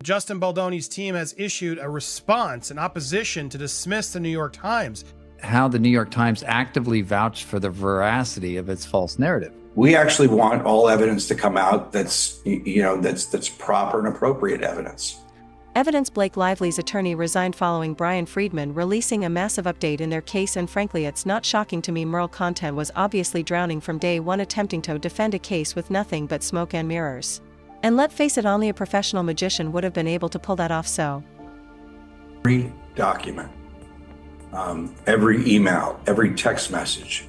Justin Baldoni's team has issued a response in opposition to dismiss the New York Times. How the New York Times actively vouched for the veracity of its false narrative. We actually want all evidence to come out that's proper and appropriate evidence. Evidence. Blake Lively's attorney resigned following Brian Friedman releasing a massive update in their case, and frankly it's not shocking to me. Merle content was obviously drowning from day one, attempting to defend a case with nothing but smoke and mirrors. And let's face it, only a professional magician would have been able to pull that off. So every document, every email, every text message,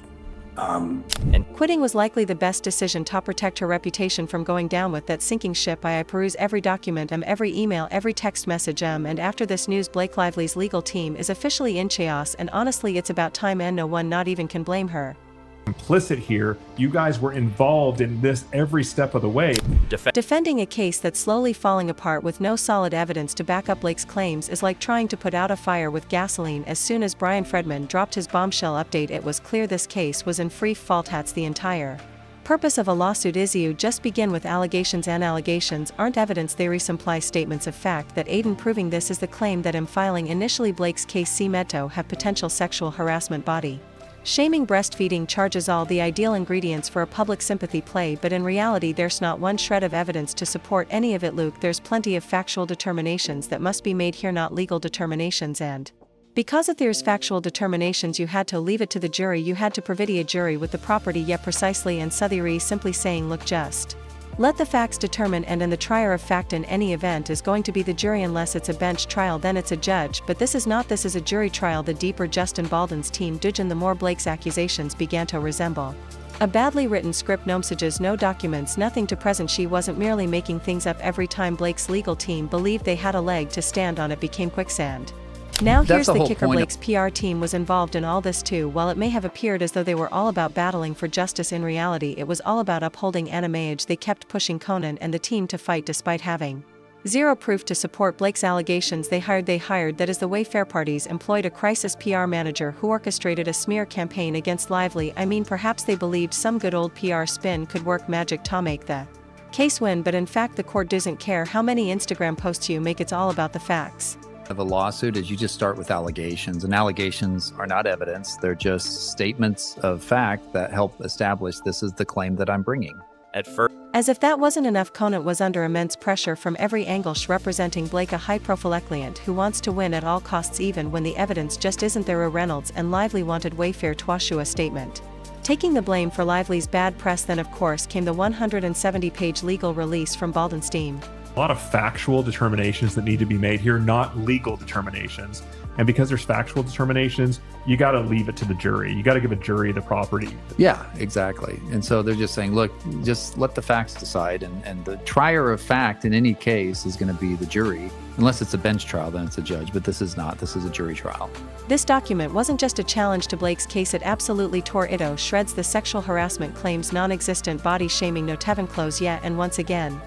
and quitting was likely the best decision to protect her reputation from going down with that sinking ship. I peruse every document, every email, every text message, and after this news Blake Lively's legal team is officially in chaos, and honestly it's about time, and no one not even can blame her. Implicit here, you guys were involved in this every step of the way. Defending a case that's slowly falling apart with no solid evidence to back up Blake's claims is like trying to put out a fire with gasoline. As soon as Brian Friedman dropped his bombshell update, it was clear this case was in free fall. That's the entire purpose of a lawsuit. Is you just begin with allegations, and allegations aren't evidence, they resupply statements of fact that aid in proving this is the claim that I'm filing. Initially Blake's case seemed to have potential sexual harassment, body shaming, breastfeeding charges, all the ideal ingredients for a public sympathy play, but in reality there's not one shred of evidence to support any of it. Luke, there's plenty of factual determinations that must be made here, not legal determinations, and because if there's factual determinations you had to leave it to the jury, you had to provide a jury with the property. Yeah, precisely. And Southery simply saying, look, just let the facts determine, and the trier of fact in any event is going to be the jury. Unless it's a bench trial, then it's a judge, but this is not. This is a jury trial. The deeper Justin Baldoni's team dug in, the more Blake's accusations began to resemble a badly written script. No messages, no documents, nothing to present. She wasn't merely making things up. Every time Blake's legal team believed they had a leg to stand on, it became quicksand. Now here's the kicker, Blake's PR team was involved in all this too. While it may have appeared as though they were all about battling for justice, in reality it was all about upholding an image. They kept pushing Conan and the team to fight despite having zero proof to support Blake's allegations. They hired, that is the way fair parties employed a crisis PR manager who orchestrated a smear campaign against Lively. I mean, perhaps they believed some good old PR spin could work magic to make the case win, but in fact the court doesn't care how many Instagram posts you make, it's all about the facts. Of a lawsuit is you just start with allegations, and allegations are not evidence. They're just statements of fact that help establish this is the claim that I'm bringing. At first, as if that wasn't enough, Conant was under immense pressure from every angle, representing Blake, a high-profile client who wants to win at all costs even when the evidence just isn't there. Reynolds and Lively wanted Wayfair to issue a statement taking the blame for Lively's bad press. Then of course came the 170-page legal release from Baldoni's team. A lot of factual determinations that need to be made here, not legal determinations. And because there's factual determinations, you got to leave it to the jury. You got to give a jury the property. Yeah, exactly. And so they're just saying, look, just let the facts decide. And the trier of fact in any case is going to be the jury. Unless it's a bench trial, then it's a judge. But this is not. This is a jury trial. This document wasn't just a challenge to Blake's case. It absolutely tore it to shreds. The sexual harassment claims, non-existent body shaming, no Tevin clothes yet, and once again,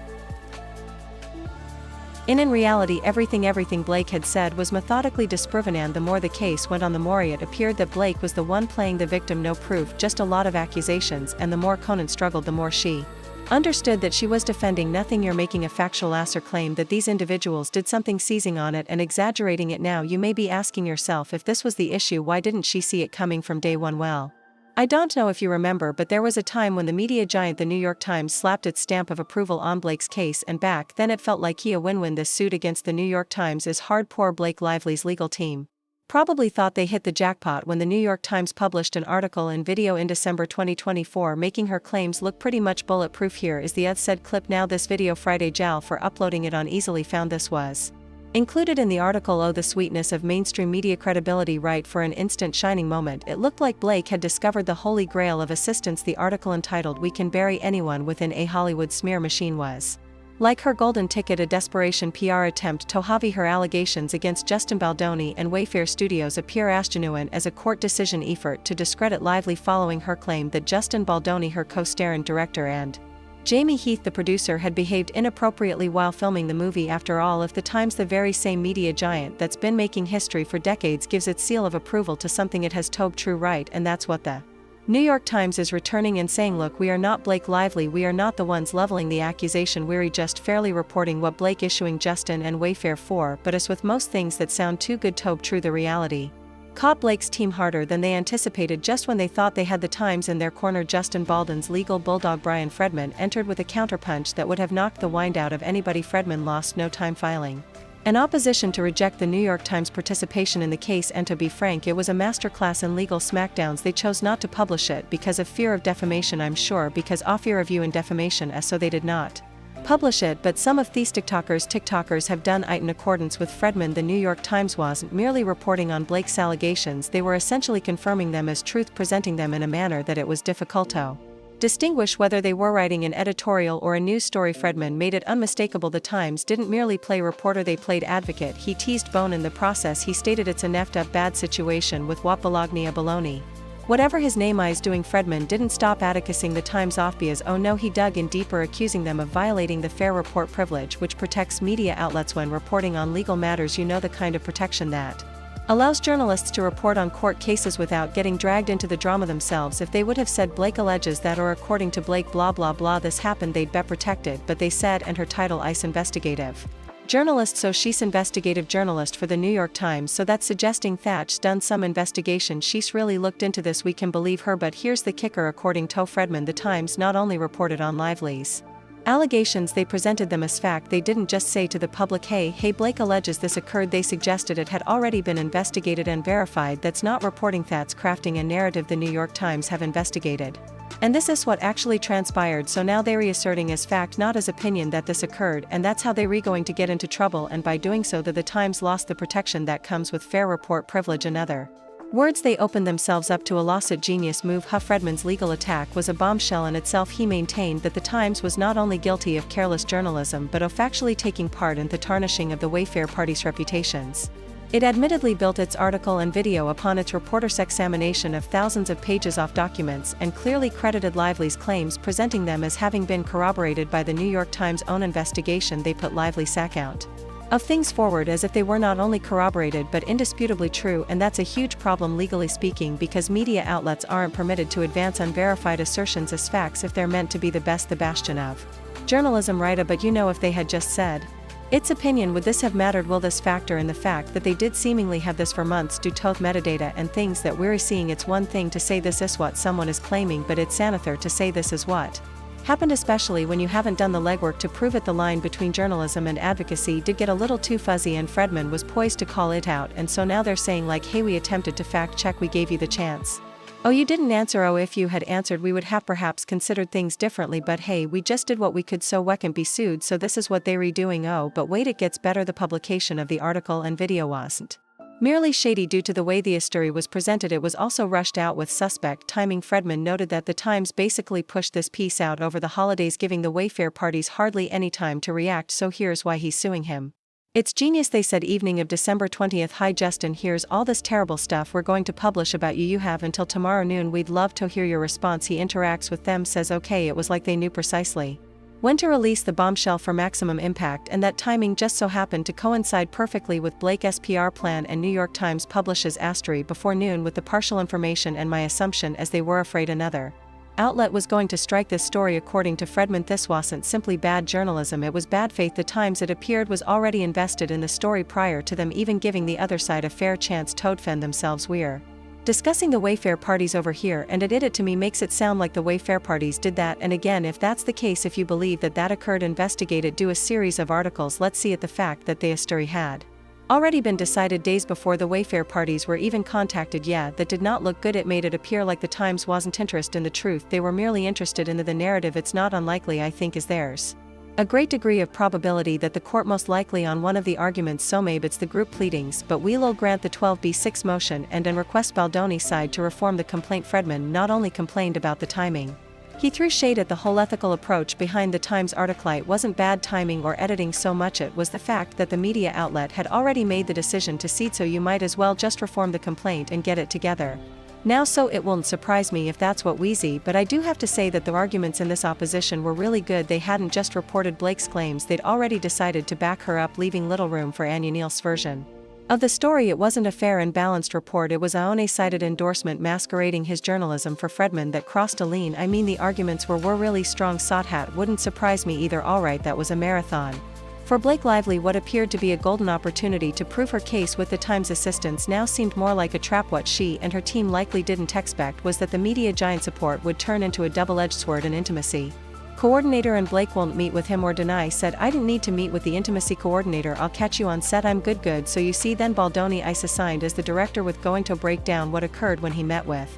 in reality everything Blake had said was methodically disproven, and the more the case went on the more it appeared that Blake was the one playing the victim. No proof, just a lot of accusations, and the more Conant struggled, the more she understood that she was defending nothing. You're making a factual asser claim that these individuals did something, seizing on it and exaggerating it. Now you may be asking yourself, if this was the issue, why didn't she see it coming from day one? Well, I don't know if you remember, but there was a time when the media giant the New York Times slapped its stamp of approval on Blake's case, and back then it felt like a win-win. This suit against the New York Times is hard. Poor Blake Lively's legal team probably thought they hit the jackpot when the New York Times published an article and video in December 2024 making her claims look pretty much bulletproof. Here is the said clip now. This video, Friday Jal for uploading it on easily found. This was included in the article. Oh, the sweetness of mainstream media credibility. Right, for an instant shining moment it looked like Blake had discovered the holy grail of assistance. The article entitled "We Can Bury Anyone Within a Hollywood Smear Machine" was like her golden ticket, a desperation PR attempt to heavy her allegations against Justin Baldoni and Wayfair Studios appear as genuine as a court decision effort to discredit Lively following her claim that Justin Baldoni, her co-star and director, and Jamie Heath, the producer, had behaved inappropriately while filming the movie. After all, if the Times, the very same media giant that's been making history for decades, gives its seal of approval to something it has told true, right, and that's what the New York Times is returning and saying, look, we are not Blake Lively, we are not the ones leveling the accusation, we're just fairly reporting what Blake issuing Justin and Wayfair for, but as with most things that sound too good to be true, the reality caught Blake's team harder than they anticipated. Just when they thought they had the Times in their corner, Justin Baldoni's legal bulldog Brian Fredman entered with a counterpunch that would have knocked the wind out of anybody. Fredman lost no time filing an opposition to reject the New York Times participation in the case, and to be frank, it was a masterclass in legal smackdowns. They chose not to publish it because of fear of defamation, I'm sure, because of fear of you and defamation, so they did not publish it. But some of these TikTokers have done it in accordance with Fredman. The New York Times wasn't merely reporting on Blake's allegations, they were essentially confirming them as truth, presenting them in a manner that it was difficult to distinguish whether they were writing an editorial or a news story. Fredman made it unmistakable. The Times didn't merely play reporter, they played advocate. He teased Bone in the process. He stated it's a neffed up bad situation with what Baldoni, whatever his name is, doing. Fredman didn't stop advocating the Times off because, oh no, he dug in deeper, accusing them of violating the fair report privilege, which protects media outlets when reporting on legal matters. You know, the kind of protection that allows journalists to report on court cases without getting dragged into the drama themselves. If they would have said Blake alleges that, or according to Blake blah blah blah this happened, they'd be protected, but they said, and her title is investigative journalist, so she's investigative journalist for the New York Times, so that's suggesting Thatch's done some investigation. She's really looked into this, we can believe her. But here's the kicker, according to Fredman, the Times not only reported on Lively's allegations, they presented them as fact. They didn't just say to the public, hey Blake alleges this occurred. They suggested it had already been investigated and verified. That's not reporting, that's crafting a narrative. The New York Times have investigated, and this is what actually transpired, so now they're reasserting as fact, not as opinion, that this occurred, and that's how they're going to get into trouble, and by doing so the Times lost the protection that comes with fair report privilege. In other words, they opened themselves up to a lawsuit. Genius move. Fredman's legal attack was a bombshell in itself. He maintained that the Times was not only guilty of careless journalism but of factually taking part in the tarnishing of the Wayfair party's reputations. It admittedly built its article and video upon its reporter's examination of thousands of pages of documents, and clearly credited Lively's claims, presenting them as having been corroborated by the New York Times' own investigation. They put Lively's account of things forward as if they were not only corroborated but indisputably true, and that's a huge problem legally speaking, because media outlets aren't permitted to advance unverified assertions as facts if they're meant to be the best, the bastion of journalism, right? But you know, if they had just said its opinion, would this have mattered? Will this factor in the fact that they did seemingly have this for months due to metadata and things that we're seeing? It's one thing to say this is what someone is claiming, but it's another to say this is what happened, especially when you haven't done the legwork to prove it. The line between journalism and advocacy did get a little too fuzzy, and Fredman was poised to call it out, and so now they're saying like, hey, we attempted to fact check, we gave you the chance. Oh, you didn't answer. Oh, if you had answered we would have perhaps considered things differently, but hey, we just did what we could so we can be sued, so this is what they're redoing. Oh, but wait, it gets better. The publication of the article and video wasn't merely shady due to the way the story was presented, it was also rushed out with suspect timing. Fredman noted that the Times basically pushed this piece out over the holidays, giving the Wayfair parties hardly any time to react, so here's why he's suing him. It's genius, they said evening of December 20th. Hi Justin, here's all this terrible stuff we're going to publish about you. You have until tomorrow noon. We'd love to hear your response. He interacts with them, says okay. It was like they knew precisely when to release the bombshell for maximum impact, and that timing just so happened to coincide perfectly with Blake's PR plan. And New York Times publishes Astery before noon with the partial information, and my assumption as they were afraid another outlet was going to strike this story. According to Fredman, this wasn't simply bad journalism, it was bad faith. The Times, it appeared, was already invested in the story prior to them even giving the other side a fair chance to defend themselves. We're discussing the Wayfair parties over here, and it to me makes it sound like the Wayfair parties did that. And again, if that's the case, if you believe that that occurred, investigate it, do a series of articles. Let's see it. The fact that the story had already been decided days before the Wayfair parties were even contacted, yeah, that did not look good. It made it appear like the Times wasn't interested in the truth, they were merely interested in the narrative. It's not unlikely, I think, is theirs a great degree of probability that the court most likely on one of the arguments, so maybe it's the group pleadings, but we'll grant the 12b6 motion and request Baldoni's side to reform the complaint. Fredman not only complained about the timing, he threw shade at the whole ethical approach behind the Times article. It wasn't bad timing or editing so much, it was the fact that the media outlet had already made the decision to cede, so you might as well just reform the complaint and get it together now. So it won't surprise me if that's what Wheezy, but I do have to say that the arguments in this opposition were really good. They hadn't just reported Blake's claims, they'd already decided to back her up, leaving little room for Annie Neal's version Of the story, it wasn't a fair and balanced report, it was a one-sided endorsement masquerading his journalism for Fredman that crossed a line. I mean, the arguments were really strong. Sothat wouldn't surprise me either. Alright, that was a marathon. For Blake Lively, what appeared to be a golden opportunity to prove her case with the Times assistants now seemed more like a trap. What she and her team likely didn't expect was that the media giant support would turn into a double-edged sword in intimacy. Coordinator and Blake won't meet with him or deny said, "I didn't need to meet with the intimacy coordinator, I'll catch you on set, I'm good. So you see, then Baldoni is assigned as the director with going to break down what occurred when he met with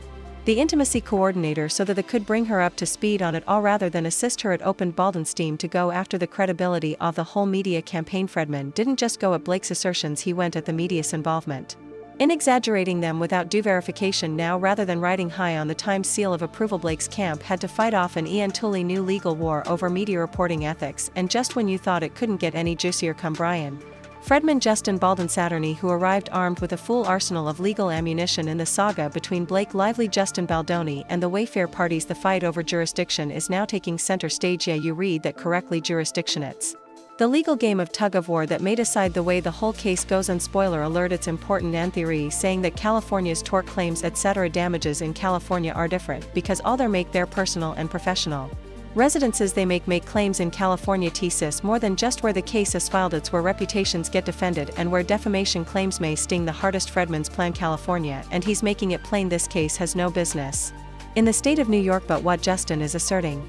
the intimacy coordinator so that they could bring her up to speed on it all rather than assist her. It opened Baldwin's steam to go after the credibility of the whole media campaign. Fredman didn't just go at Blake's assertions, he went at the media's involvement in exaggerating them without due verification. Now, rather than riding high on the Times seal of approval, Blake's camp had to fight off an Ian Tooley new legal war over media reporting ethics, and just when you thought it couldn't get any juicier, come Brian Fredman, Justin Baldoni Saturny, who arrived armed with a full arsenal of legal ammunition in the saga between Blake Lively, Justin Baldoni, and the Wayfair parties. The fight over jurisdiction is now taking center stage. Yeah, you read that correctly, jurisdiction. It's the legal game of tug-of-war that may decide the way the whole case goes. And spoiler alert, it's important and theory saying that California's tort claims etc. damages in California are different because all their personal and professional residences they make claims in California. TSIS more than just where the case is filed, it's where reputations get defended and where defamation claims may sting the hardest. Fredman's plan California, and he's making it plain this case has no business in the state of New York. But what Justin is asserting